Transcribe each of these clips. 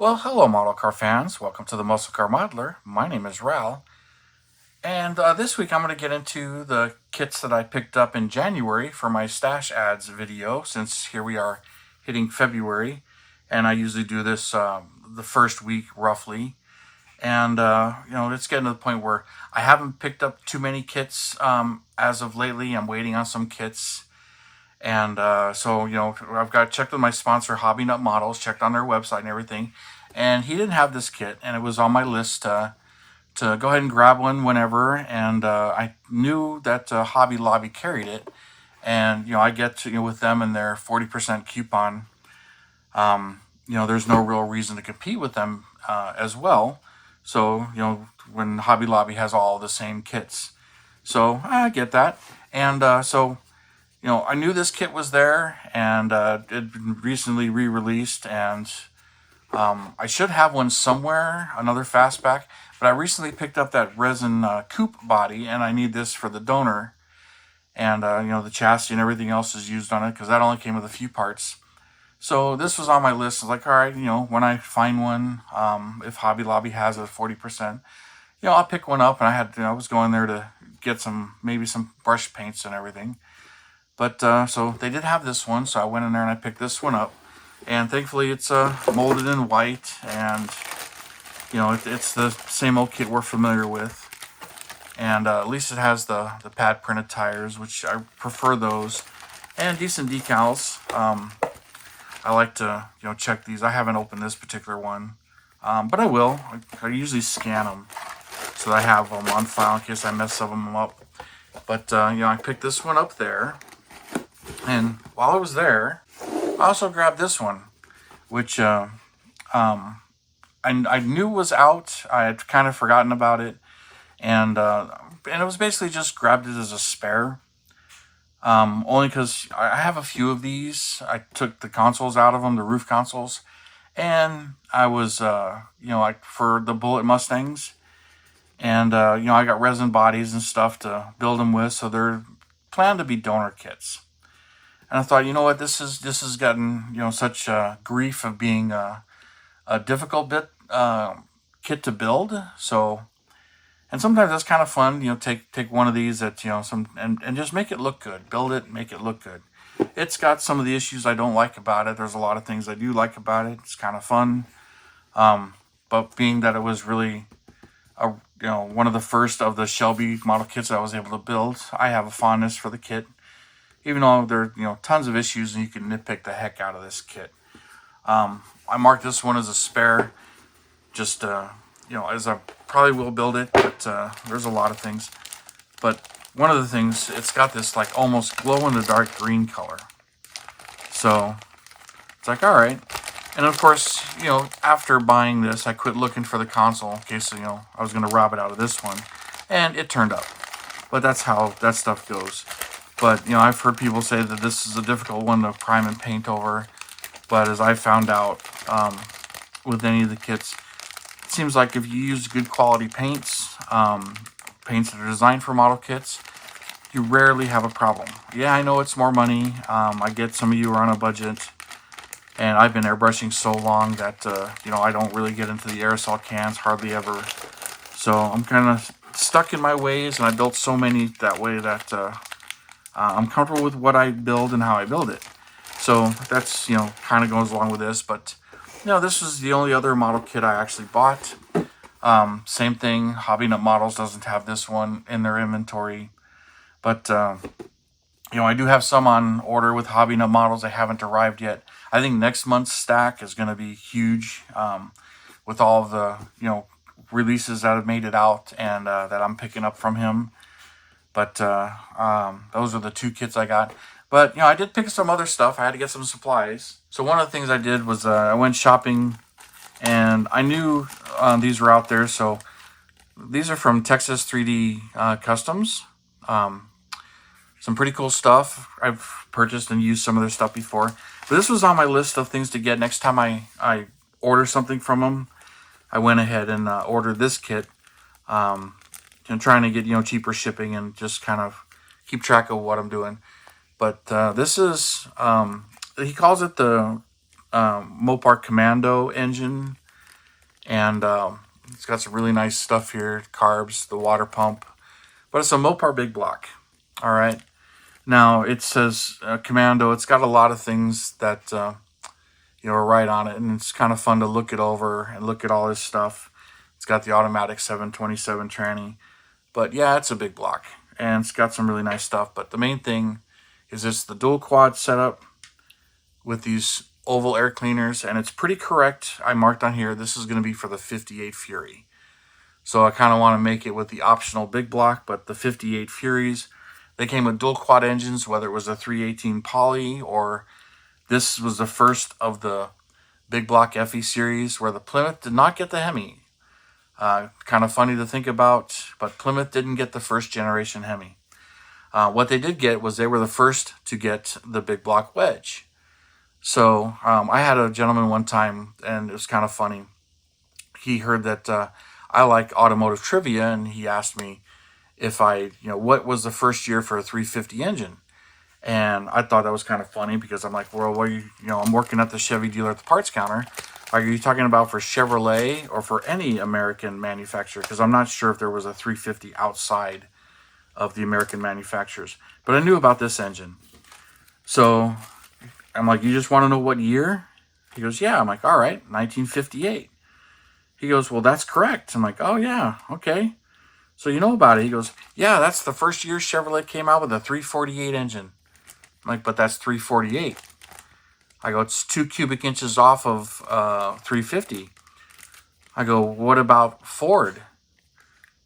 Well, hello, model car fans. Welcome to the Muscle Car Modeler. My name is Ral, and this week I'm going to get into the kits that I picked up in January for my stash ads video, since here we are hitting February, and I usually do this the first week roughly. And it's getting to the point where I haven't picked up too many kits as of lately. I'm waiting on some kits. And I've got checked with my sponsor, Hobby Nut Models, checked on their website and everything. And he didn't have this kit, and it was on my list to go ahead and grab one whenever. And I knew that Hobby Lobby carried it. And, I get to, with them and their 40% coupon, there's no real reason to compete with them as well. So, when Hobby Lobby has all the same kits. So I get that. And I knew this kit was there, and it had been recently re-released, and I should have one somewhere, another fastback, but I recently picked up that resin coupe body, and I need this for the donor, and the chassis and everything else is used on it, because that only came with a few parts. So this was on my list. I was like, all right, when I find one, if Hobby Lobby has a 40%, I'll pick one up, and I was going there to get maybe some brush paints and everything. But so they did have this one, so I went in there and I picked this one up. And thankfully it's molded in white, and it's the same old kit we're familiar with. And at least it has the pad printed tires, which I prefer those, and decent decals. I like to check these. I haven't opened this particular one, but I will. I usually scan them so that I have them on file in case I mess some of them up. But I picked this one up there. And while I was there, I also grabbed this one, which I knew was out. I had kind of forgotten about it, and it was basically just grabbed it as a spare. Only because I have a few of these. I took the consoles out of them, the roof consoles, and I was like for the Bullet Mustangs, and I got resin bodies and stuff to build them with, so they're planned to be donor kits. And I thought, what, this has gotten such grief of being a difficult kit to build. So, and sometimes that's kind of fun. Take one of these that and just make it look good. Build it, make it look good. It's got some of the issues I don't like about it. There's a lot of things I do like about it. It's kind of fun. But being that it was really one of the first of the Shelby model kits I was able to build, I have a fondness for the kit. Even though there are tons of issues, and you can nitpick the heck out of this kit. I marked this one as a spare, just as I probably will build it, but there's a lot of things. But one of the things, it's got this like almost glow in the dark green color. So it's like, all right. And of course, after buying this, I quit looking for the console in case I was going to rob it out of this one, and it turned up. But that's how that stuff goes. But, I've heard people say that this is a difficult one to prime and paint over. But as I found out with any of the kits, it seems like if you use good quality paints, paints that are designed for model kits, you rarely have a problem. Yeah, I know it's more money. I get some of you are on a budget. And I've been airbrushing so long that, I don't really get into the aerosol cans hardly ever. So I'm kind of stuck in my ways, and I built so many that way that I'm comfortable with what I build and how I build it. So that's, kind of goes along with this. But, this is the only other model kit I actually bought. Same thing, Hobby Nut Models doesn't have this one in their inventory. But, I do have some on order with Hobby Nut Models. They haven't arrived yet. I think next month's stack is going to be huge with all of the, releases that have made it out and that I'm picking up from him. But those are the two kits I got. But, I did pick some other stuff. I had to get some supplies. So one of the things I did was I went shopping, and I knew these were out there. So these are from Texas 3D Customs. Some pretty cool stuff. I've purchased and used some of their stuff before. But this was on my list of things to get next time I order something from them. I went ahead and ordered this kit. And trying to get cheaper shipping and just kind of keep track of what I'm doing. But this is he calls it the Mopar Commando engine. And it's got some really nice stuff here, carbs, the water pump. But it's a Mopar big block. All right. Now it says Commando. It's got a lot of things that are right on it, and it's kind of fun to look it over and look at all this stuff. It's got the automatic 727 tranny, but yeah, it's a big block, and it's got some really nice stuff. But the main thing is it's the dual quad setup with these oval air cleaners, and it's pretty correct. I marked on here this is going to be for the 58 Fury. So I kind of want to make it with the optional big block, but the 58 Furies, they came with dual quad engines, whether it was a 318 poly or this was the first of the big block FE series where the Plymouth did not get the Hemi. Kind of funny to think about, but Plymouth didn't get the first generation Hemi. What they did get was they were the first to get the big block wedge. So I had a gentleman one time, and it was kind of funny. He heard that I like automotive trivia, and he asked me if what was the first year for a 350 engine. And I thought that was kind of funny because I'm like, well, what are I'm working at the Chevy dealer at the parts counter. Are you talking about for Chevrolet or for any American manufacturer? Because I'm not sure if there was a 350 outside of the American manufacturers. But I knew about this engine. So I'm like, you just want to know what year? He goes, yeah. I'm like, all right, 1958. He goes, well, that's correct. I'm like, oh, yeah, okay. So you know about it. He goes, yeah, that's the first year Chevrolet came out with a 348 engine. I'm like, but that's 348. I go, it's 2 cubic inches off of 350. I go, what about Ford?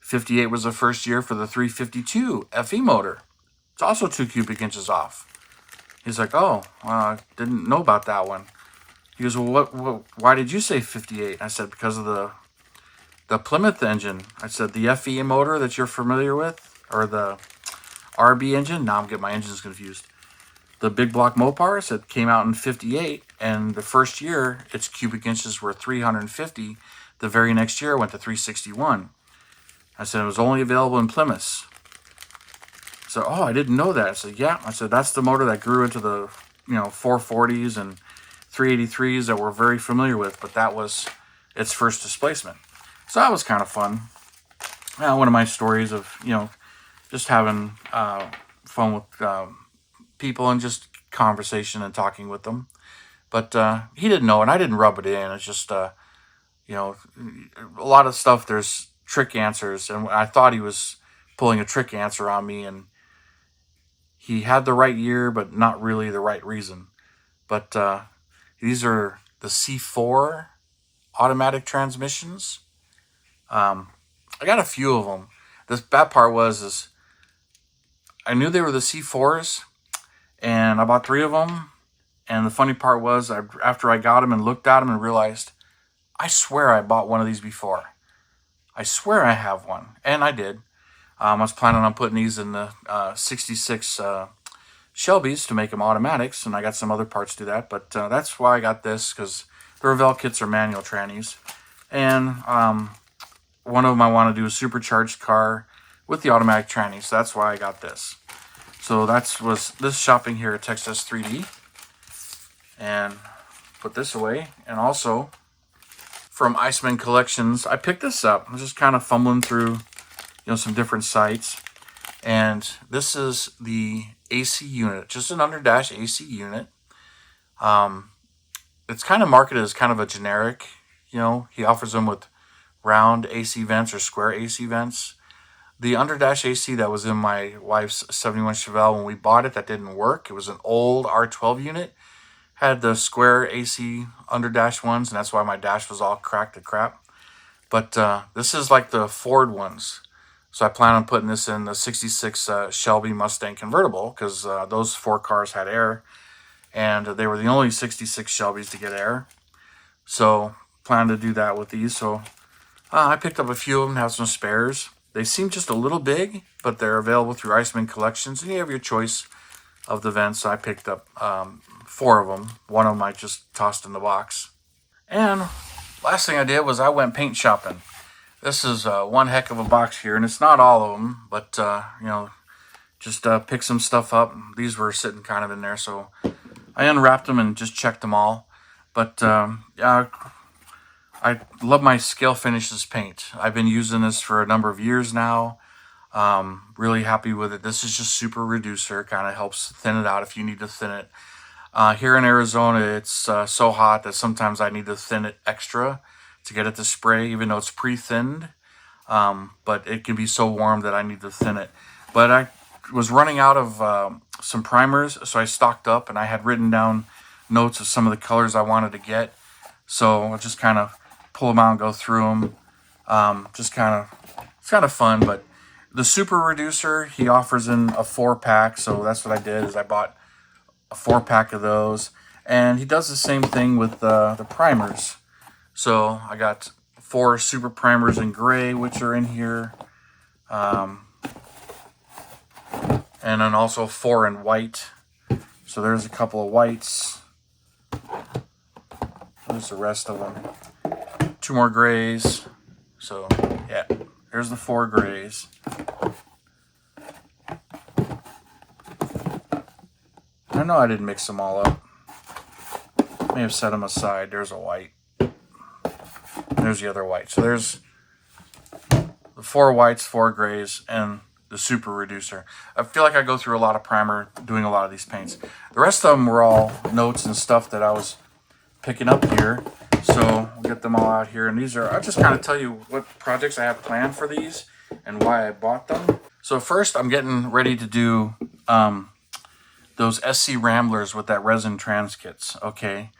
58 was the first year for the 352 FE motor. It's also 2 cubic inches off. He's like, oh, didn't know about that one. He goes, well, why did you say 58? I said, because of the Plymouth engine. I said, the FE motor that you're familiar with, or the RB engine. Now I'm getting my engines confused. The big block Mopar said came out in 58, and the first year its cubic inches were 350. The very next year it went to 361. I said it was only available in Plymouth. So, oh, I didn't know that. I said, yeah. I said that's the motor that grew into the 440s and 383s that we're very familiar with, but that was its first displacement. So that was kind of fun. One of my stories of just having fun with people and just conversation and talking with them. But he didn't know, and I didn't rub it in. It's just, a lot of stuff, there's trick answers, and I thought he was pulling a trick answer on me, and he had the right year, but not really the right reason. But these are the C4 automatic transmissions. I got a few of them. The bad part is I knew they were the C4s, and I bought 3 of them. And the funny part was, after I got them and looked at them and realized, I swear I bought one of these before. I swear I have one. And I did. I was planning on putting these in the 66 Shelbys to make them automatics, and I got some other parts to that. But that's why I got this, because the Revell kits are manual trannies. And one of them I want to do a supercharged car with the automatic tranny, so that's why I got this. So was this shopping here at Texas 3D. And put this away. And also from Iceman Collections, I picked this up. I'm just kind of fumbling through some different sites, and this is the AC unit, just an underdash AC unit. It's kind of marketed as kind of a generic. He offers them with round AC vents or square AC vents. The underdash AC that was in my wife's 71 Chevelle when we bought it, that didn't work. It was an old R12 unit. Had the square AC underdash ones, and that's why my dash was all cracked to crap. But this is like the Ford ones. So I plan on putting this in the 66 Shelby Mustang convertible, because those 4 cars had air, and they were the only 66 Shelbys to get air. So plan to do that with these. So I picked up a few of them, have some spares. They seem just a little big, but they're available through Iceman Collections, and you have your choice of the vents. So I picked up 4 of them. One of them I just tossed in the box. And last thing I did was I went paint shopping. This is one heck of a box here, and it's not all of them, but just pick some stuff up. These were sitting kind of in there, so I unwrapped them and just checked them all. But I love my Scale Finishes paint. I've been using this for a number of years now. Really happy with it. This is just super reducer, kind of helps thin it out if you need to thin it. Here in Arizona, it's so hot that sometimes I need to thin it extra to get it to spray, even though it's pre-thinned. But it can be so warm that I need to thin it. But I was running out of some primers, so I stocked up, and I had written down notes of some of the colors I wanted to get. So I'll just kind of pull them out and go through them. Just kind of, it's kind of fun. But the super reducer, he offers in a 4-pack, so that's what I did. Is I bought a 4-pack of those, and he does the same thing with the primers. So I got 4 super primers in gray, which are in here, and then also 4 in white. So there's a couple of whites. There's the rest of them. 2 more grays. So yeah, there's the 4 grays. I know I didn't mix them all up. May have set them aside. There's a white. There's the other white. So there's the 4 whites, 4 grays, and the super reducer. I feel like I go through a lot of primer doing a lot of these paints. The rest of them were all notes and stuff that I was picking up here. So we'll get them all out here. And these are, I'll just kind of tell you what projects I have planned for these and why I bought them. So first I'm getting ready to do those SC Ramblers with that resin trans kits. Okay.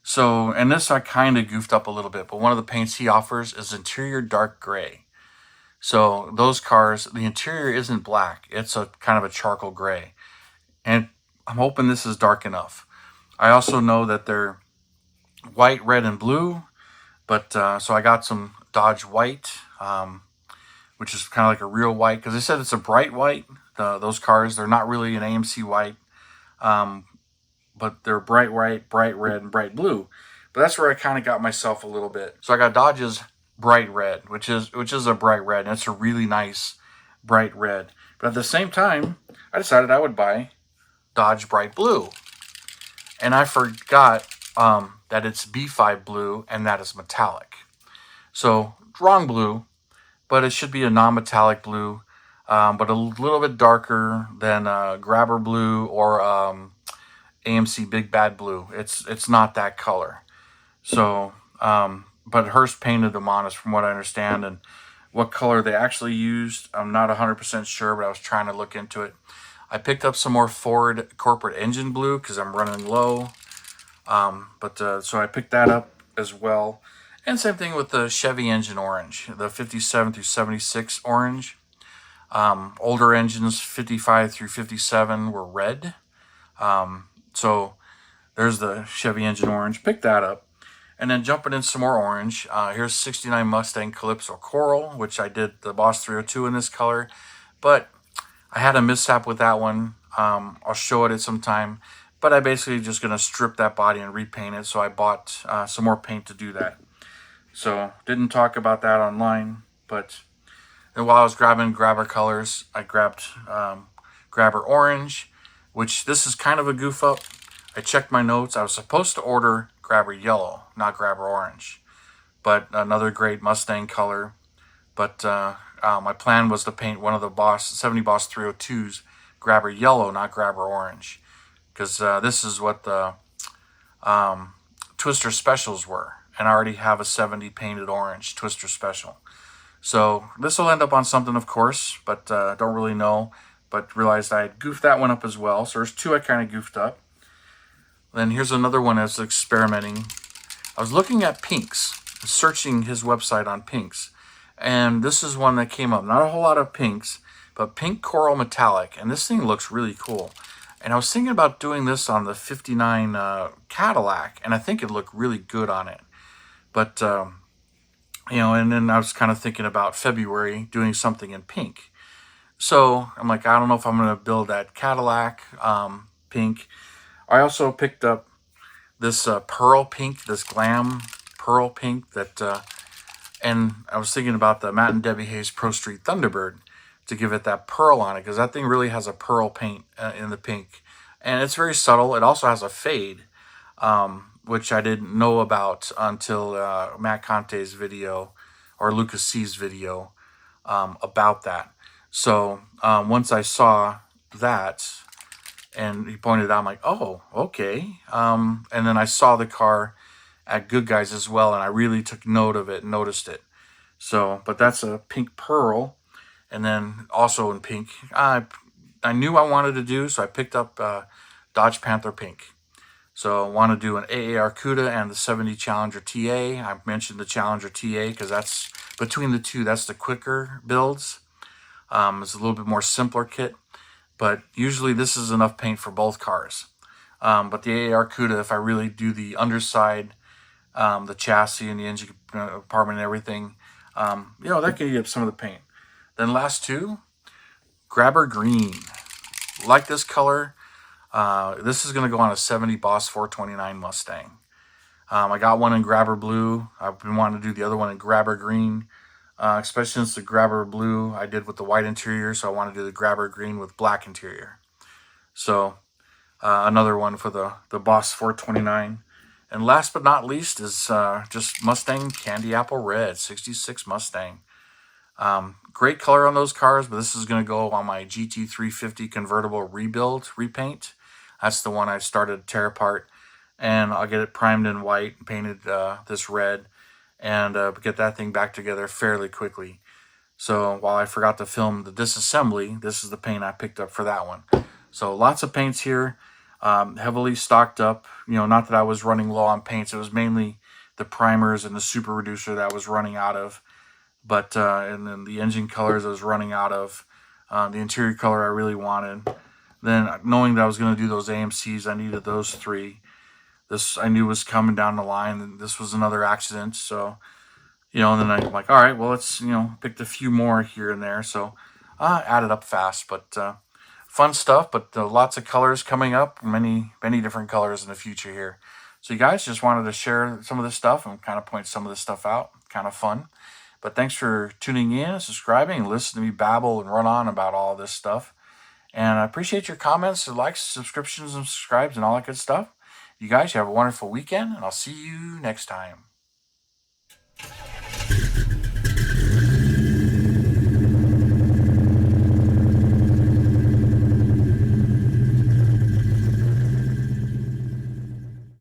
So, and this I kind of goofed up a little bit, but one of the paints he offers is interior dark gray. So those cars, the interior isn't black. It's a kind of a charcoal gray. And I'm hoping this is dark enough. I also know that they're white, red, and blue. But so I got some Dodge white, which is kind of like a real white. Because they said it's a bright white. Those cars, they're not really an AMC white. But they're bright white, bright red, and bright blue. But that's where I kind of got myself a little bit. So I got Dodge's bright red, which is a bright red, and it's a really nice bright red. But at the same time, I decided I would buy Dodge bright blue, and I forgot that it's B5 blue and that is metallic. So wrong blue, but it should be a non-metallic blue, but a little bit darker than Grabber blue or AMC Big Bad Blue. It's not that color. So, but Hearst painted them on us from what I understand, and what color they actually used, I'm not 100% sure, but I was trying to look into it. I picked up some more Ford corporate engine blue because I'm running low. So I picked that up as well. And same thing with the Chevy engine orange, the 57 through 76 orange. Older engines, 55 through 57, were red. So there's the Chevy engine orange. Pick that up. And then jumping in some more orange. Here's 69 Mustang Calypso Coral, which I did the Boss 302 in this color. But I had a mishap with that one. I'll show it at some time. But I basically just going to strip that body and repaint it. So I bought some more paint to do that. So didn't talk about that online. But and while I was grabbing Grabber colors, I grabbed Grabber Orange, which this is kind of a goof up. I checked my notes. I was supposed to order Grabber Yellow, not Grabber Orange. But another great Mustang color. But my plan was to paint one of the 70 Boss 302s Grabber Yellow, not Grabber Orange. Because this is what the Twister Specials were. And I already have a 70 painted orange Twister Special. So this will end up on something, of course, but don't really know. But realized I had goofed that one up as well. So there's 2 I kind of goofed up. Then here's another one that's experimenting. I was looking at pinks, searching his website on pinks. And this is one that came up. Not a whole lot of pinks, but pink coral metallic. And this thing looks really cool. And I was thinking about doing this on the 59 Cadillac. And I think it looked really good on it. But, and then I was kind of thinking about February doing something in pink. So I'm like, I don't know if I'm going to build that Cadillac pink. I also picked up this pearl pink, this glam pearl pink that, and I was thinking about the Matt and Debbie Hayes Pro Street Thunderbird to give it that pearl on it, because that thing really has a pearl paint in the pink, and it's very subtle. It also has a fade. which I didn't know about until Matt Conte's video or Lucas C's video about that. So once I saw that and he pointed out, I'm like, oh, okay. And then I saw the car at Good Guys as well, and I really took note of it and noticed it. So, but that's a pink pearl, and then also in pink, I knew I wanted to do, so I picked up Dodge Panther Pink. So I want to do an AAR CUDA and the 70 Challenger TA. I mentioned the Challenger TA because that's between the two, that's the quicker builds. It's a little bit more simpler kit, but usually this is enough paint for both cars. But the AAR CUDA, if I really do the underside, the chassis and the engine compartment and everything, that can eat up some of the paint. Then last two, Grabber Green. Like this color. This is going to go on a 70 Boss 429 Mustang. I got one in Grabber Blue. I've been wanting to do the other one in Grabber Green, especially since the Grabber Blue I did with the white interior, so I want to do the Grabber Green with black interior. So another one for the Boss 429. And last but not least is just Mustang Candy Apple Red, 66 Mustang. Great color on those cars, but this is going to go on my GT350 convertible repaint. That's the one I started to tear apart, and I'll get it primed in white and painted this red, and get that thing back together fairly quickly. So while I forgot to film the disassembly, this is the paint I picked up for that one. So lots of paints here, heavily stocked up. Not that I was running low on paints. It was mainly the primers and the super reducer that I was running out of. But and then the engine colors I was running out of. The interior color I really wanted. Then knowing that I was going to do those AMCs, I needed those three. This I knew was coming down the line, and this was another accident. So, and then I'm like, all right, well, let's, picked a few more here and there. So added up fast, but fun stuff. But lots of colors coming up, many different colors in the future here. So you guys, just wanted to share some of this stuff and kind of point some of this stuff out. Kind of fun. But thanks for tuning in, subscribing, and listening to me babble and run on about all this stuff. And I appreciate your comments, likes, subscriptions, and subscribes, and all that good stuff. You guys have a wonderful weekend, and I'll see you next time.